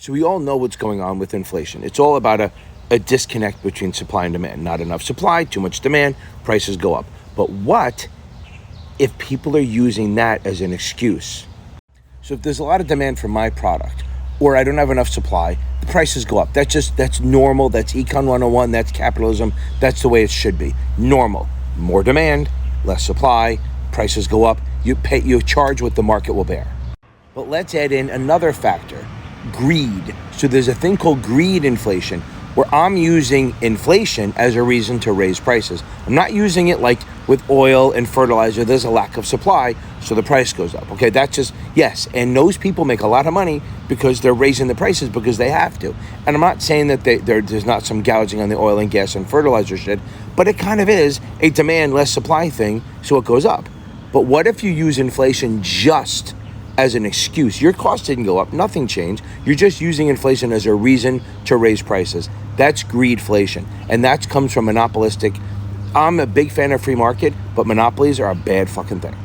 So we all know what's going on with inflation. It's all about a disconnect between supply and demand. Not enough supply, too much demand, prices go up. But what if people are using that as an excuse? So if there's a lot of demand for my product, or I don't have enough supply, the prices go up. That's normal. That's Econ 101. That's capitalism. That's the way it should be. Normal. More demand, less supply, prices go up. You charge what the market will bear. But let's add in another factor, greed. So there's a thing called greed inflation, where I'm using inflation as a reason to raise prices. I'm not using it like with oil and fertilizer. There's a lack of supply, so the price goes up. Okay, that's just, yes. And those people make a lot of money because they're raising the prices because they have to. And I'm not saying that there's not some gouging on the oil and gas and fertilizer shit, but it kind of is a demand, less supply thing, so it goes up. But what if you use inflation just as an excuse? Your cost didn't go up, nothing changed. You're just using inflation as a reason to raise prices. That's greedflation, and that comes from monopolistic. I'm a big fan of free market, but monopolies are a bad fucking thing.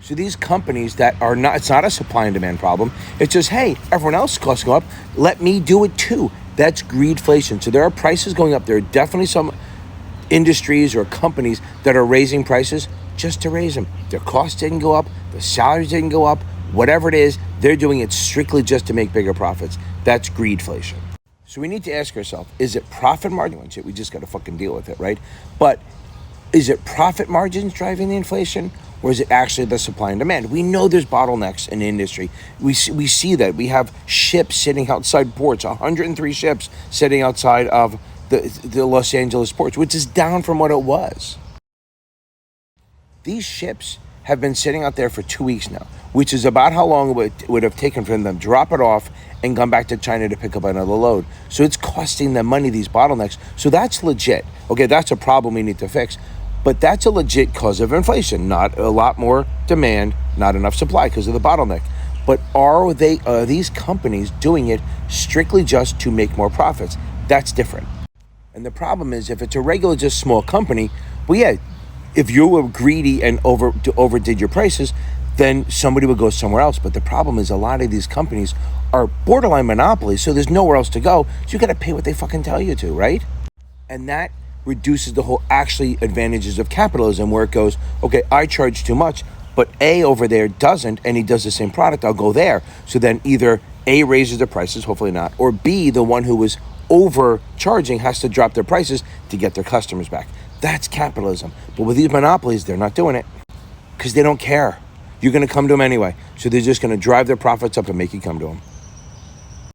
So these companies that are not, it's not a supply and demand problem. It's just, hey, everyone else's costs go up, let me do it too. That's greedflation. So there are prices going up. There are definitely some industries or companies that are raising prices just to raise them. Their costs didn't go up, the salaries didn't go up, whatever it is, they're doing it strictly just to make bigger profits. That's greedflation. So we need to ask ourselves, is it profit margin? Shit, we just got to fucking deal with it, right? But is it profit margins driving the inflation, or is it actually the supply and demand? We know there's bottlenecks in the industry. We see that. We have ships sitting outside ports, 103 ships sitting outside of the Los Angeles ports, which is down from what it was. These ships have been sitting out there for 2 weeks now, which is about how long it would have taken for them to drop it off and come back to China to pick up another load. So it's costing them money, these bottlenecks. So that's legit. Okay, that's a problem we need to fix. But that's a legit cause of inflation. Not a lot more demand, not enough supply because of the bottleneck. But are these companies doing it strictly just to make more profits? That's different. And the problem is, if it's a regular, just small company, well, yeah, if you were greedy and overdid your prices, then somebody would go somewhere else. But the problem is, a lot of these companies are borderline monopolies, so there's nowhere else to go. So you got to pay what they fucking tell you to, right? And that reduces the whole actually advantages of capitalism, where it goes, okay, I charge too much, but A over there doesn't, and he does the same product, I'll go there. So then either A raises the prices, hopefully not, or B, the one who was overcharging has to drop their prices to get their customers back. That's capitalism. But with these monopolies, they're not doing it because they don't care. You're going to come to them anyway. So they're just going to drive their profits up and make you come to them.